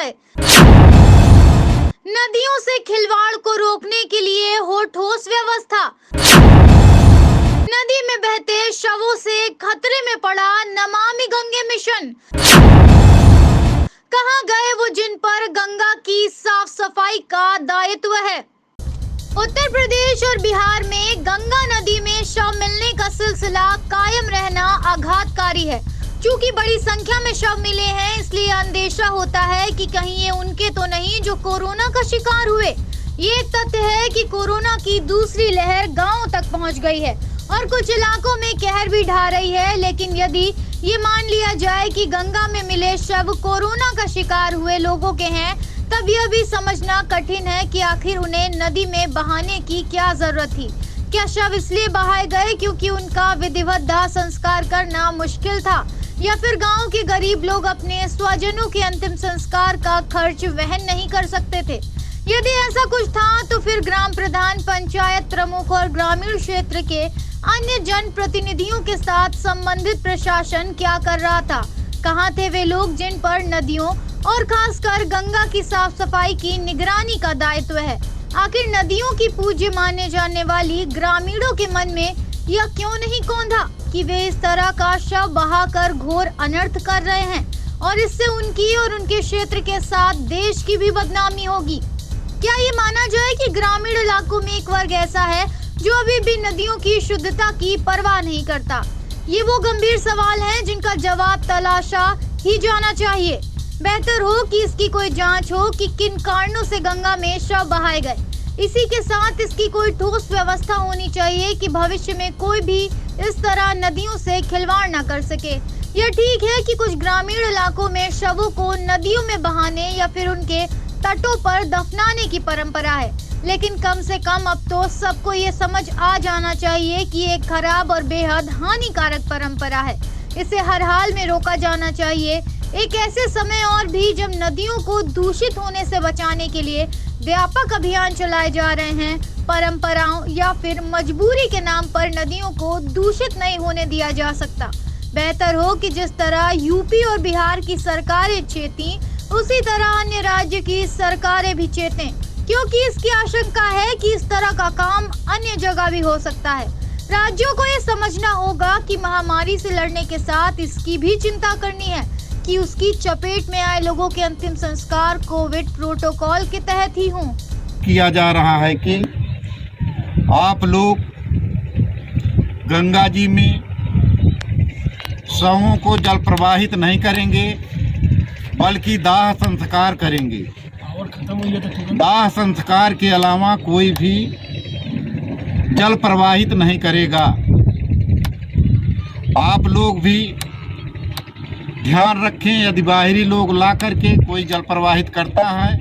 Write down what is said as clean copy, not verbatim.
है। नदियों से खिलवाड़ को रोकने के लिए हो ठोस व्यवस्था। नदी में बहते शवों से खतरे में पड़ा नमामि गंगे मिशन। कहां गए वो जिन पर गंगा की साफ सफाई का दायित्व है। उत्तर प्रदेश और बिहार में गंगा नदी में शव मिलने का सिलसिला कायम रहना आघातकारी है। चूंकि बड़ी संख्या में शव मिले हैं, इसलिए अंदेशा होता है कि कहीं ये उनके तो नहीं जो कोरोना का शिकार हुए। ये तथ्य है कि कोरोना की दूसरी लहर गांवों तक पहुंच गई है और कुछ इलाकों में कहर भी ढा रही है। लेकिन यदि ये मान लिया जाए कि गंगा में मिले शव कोरोना का शिकार हुए लोगों के हैं, तब यह भी समझना कठिन है कि आखिर उन्हें नदी में बहाने की क्या जरूरत थी। क्या शव इसलिए बहाए गए क्योंकि उनका विधिवत दाह संस्कार करना मुश्किल था, या फिर गांव के गरीब लोग अपने स्वजनों के अंतिम संस्कार का खर्च वहन नहीं कर सकते थे? यदि ऐसा कुछ था तो फिर ग्राम प्रधान, पंचायत प्रमुख और ग्रामीण क्षेत्र के अन्य जन प्रतिनिधियों के साथ संबंधित प्रशासन क्या कर रहा था? कहां थे वे लोग जिन पर नदियों और खासकर गंगा की साफ सफाई की निगरानी का दायित्व है? आखिर नदियों की पूज्य माने जाने वाली ग्रामीणों के मन में यह क्यों नहीं कौंधा कि वे इस तरह का शव बहाकर घोर अनर्थ कर रहे हैं और इससे उनकी और उनके क्षेत्र के साथ देश की भी बदनामी होगी? क्या ये माना जाए कि ग्रामीण इलाकों में एक वर्ग ऐसा है जो अभी भी नदियों की शुद्धता की परवाह नहीं करता? ये वो गंभीर सवाल हैं जिनका जवाब तलाशा ही जाना चाहिए। बेहतर हो कि इसकी कोई जांच हो कि किन कारणों से गंगा में शव बहाए गए। इसी के साथ इसकी कोई ठोस व्यवस्था होनी चाहिए कि भविष्य में कोई भी इस तरह नदियों से खिलवाड़ न कर सके। यह ठीक है कि कुछ ग्रामीण इलाकों में शवों को नदियों में बहाने या फिर उनके तटों पर दफनाने की परंपरा है, लेकिन कम से कम अब तो सबको ये समझ आ जाना चाहिए कि ये खराब और बेहद हानिकारक परंपरा है। इसे हर हाल में रोका जाना चाहिए। एक ऐसे समय और भी जब नदियों को दूषित होने से बचाने के लिए व्यापक अभियान चलाए जा रहे हैं, परंपराओं या फिर मजबूरी के नाम पर नदियों को दूषित नहीं होने दिया जा सकता। बेहतर हो कि जिस तरह यूपी और बिहार की सरकारें चेतीं, उसी तरह अन्य राज्य की सरकारें भी चेतें, क्योंकि इसकी आशंका है कि इस तरह का काम अन्य जगह भी हो सकता है। राज्यों को ये समझना होगा कि महामारी से लड़ने के साथ इसकी भी चिंता करनी है कि उसकी चपेट में आए लोगों के अंतिम संस्कार कोविड प्रोटोकॉल के तहत ही हों। किया जा रहा है कि आप लोग गंगा जी में शवों को जल प्रवाहित नहीं करेंगे, बल्कि दाह संस्कार करेंगे। दाह संस्कार के अलावा कोई भी जल प्रवाहित नहीं करेगा। आप लोग भी ध्यान रखें, यदि बाहरी लोग ला करके कोई जल प्रवाहित करता है